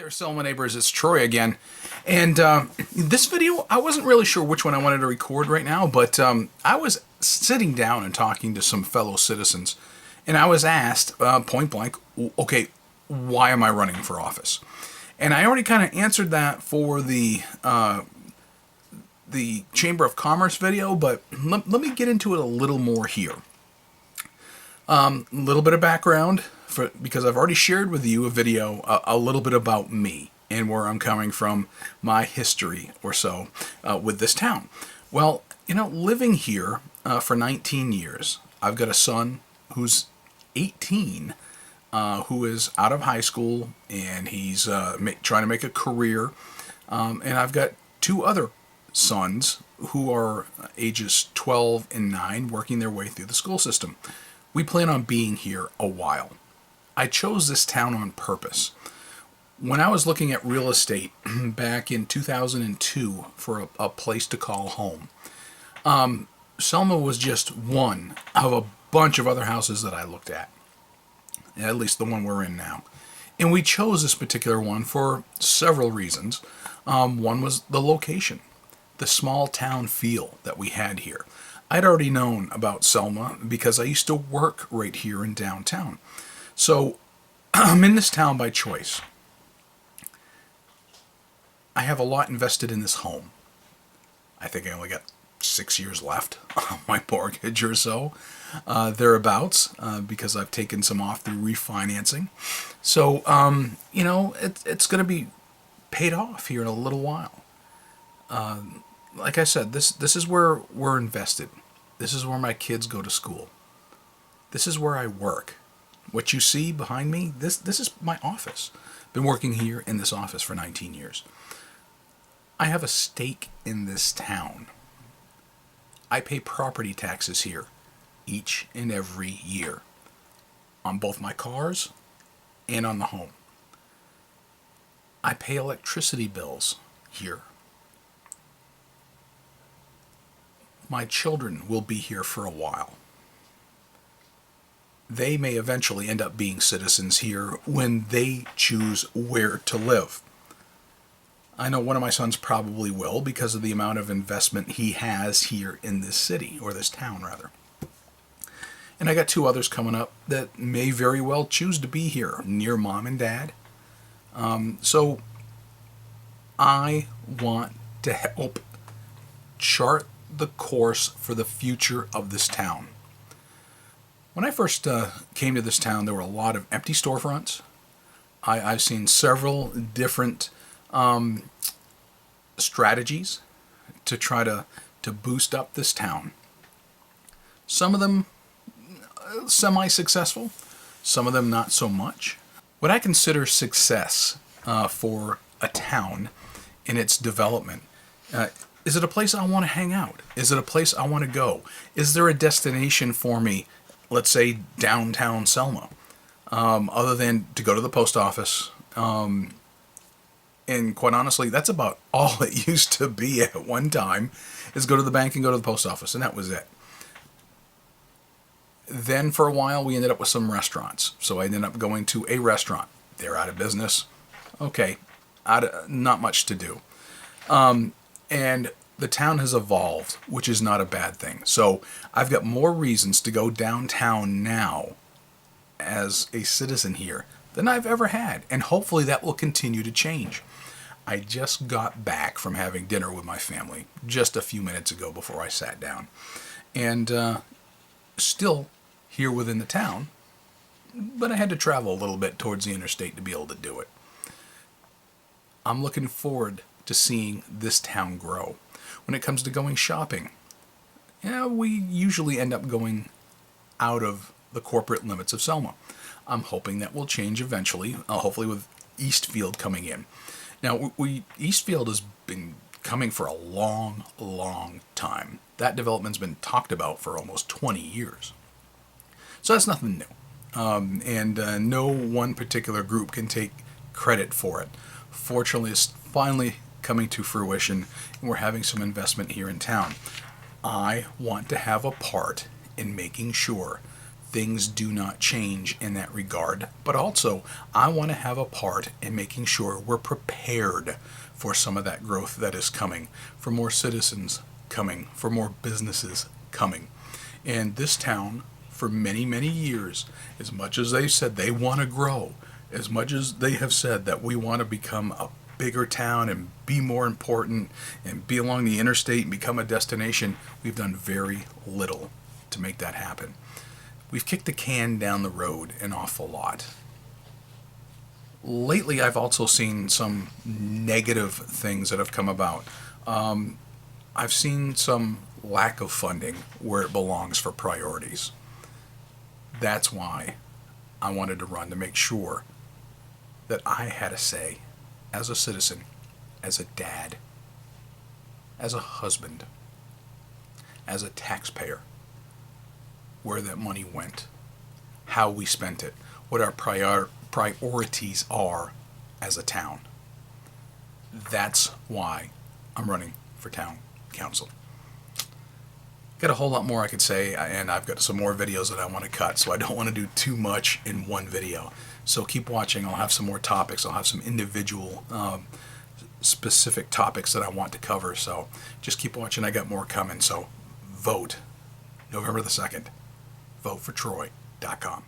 there, Selma neighbors, it's Troy again. And this video, I wasn't really sure which one I wanted to record right now, but I was sitting down and talking to some fellow citizens, and I was asked point blank, okay, why am I running for office? And I already kind of answered that for the Chamber of Commerce video, but let me get into it a little more here. A little bit of background, because I've already shared with you a video a little bit about me and where I'm coming from, my history or so with this town. Well, you know, living here for 19 years, I've got a son who's 18, who is out of high school, and he's trying to make a career. And I've got two other sons who are ages 12 and 9 working their way through the school system. We plan on being here a while. I chose this town on purpose. When I was looking at real estate back in 2002 for a place to call home, Selma was just one of a bunch of other houses that I looked at least the one we're in now. And we chose this particular one for several reasons. One was the location, the small town feel that we had here. I'd already known about Selma because I used to work right here in downtown. So I'm in this town by choice. I have a lot invested in this home. I think I only got 6 years left on my mortgage or so, thereabouts, because I've taken some off through refinancing. So, you know, it's going to be paid off here in a little while. Like I said, this is where we're invested. This is where my kids go to school. This is where I work. What you see behind me, this is my office. Been working here in this office for 19 years. I have a stake in this town. I pay property taxes here each and every year on both my cars and on the home. I pay electricity bills here. My children will be here for a while. They may eventually end up being citizens here when they choose where to live. I know one of my sons probably will because of the amount of investment he has here in this city, or this town rather. And I got two others coming up that may very well choose to be here near mom and dad. So I want to help chart the course for the future of this town. When I first came to this town, there were a lot of empty storefronts. I've seen several different strategies to try to boost up this town. Some of them semi-successful, some of them not so much. What I consider success for a town in its development, is it a place I want to hang out? Is it a place I want to go? Is there a destination for me, let's say downtown Selma, other than to go to the post office? And quite honestly, that's about all it used to be at one time, is go to the bank and go to the post office, and that was it. Then for a while, we ended up with some restaurants. So I ended up going to a restaurant. They're out of business. Okay, not much to do. And the town has evolved, which is not a bad thing. So I've got more reasons to go downtown now as a citizen here than I've ever had. And hopefully that will continue to change. I just got back from having dinner with my family just a few minutes ago before I sat down. And still here within the town, but I had to travel a little bit towards the interstate to be able to do it. I'm looking forward to seeing this town grow. When it comes to going shopping, we usually end up going out of the corporate limits of Selma. I'm hoping that will change eventually, hopefully with Eastfield coming in. Now, Eastfield has been coming for a long, long time. That development's been talked about for almost 20 years. So that's nothing new. And no one particular group can take credit for it. Fortunately, it's finally coming to fruition, and we're having some investment here in town. I want to have a part in making sure things do not change in that regard. But also, I want to have a part in making sure we're prepared for some of that growth that is coming, for more citizens coming, for more businesses coming. And this town, for many, many years, as much as they've said they want to grow, as much as they have said that we want to become a bigger town and be more important and be along the interstate and become a destination, we've done very little to make that happen. We've kicked the can down the road an awful lot. Lately, I've also seen some negative things that have come about. I've seen some lack of funding where it belongs for priorities. That's why I wanted to run, to make sure that I had a say as a citizen, as a dad, as a husband, as a taxpayer, where that money went, how we spent it, what our priorities are as a town. That's why I'm running for town council. Got a whole lot more I could say, and I've got some more videos that I want to cut, so I don't want to do too much in one video. So keep watching. I'll have some more topics. I'll have some individual specific topics that I want to cover. So just keep watching. I got more coming. So vote November the 2nd. VoteForTroy.com.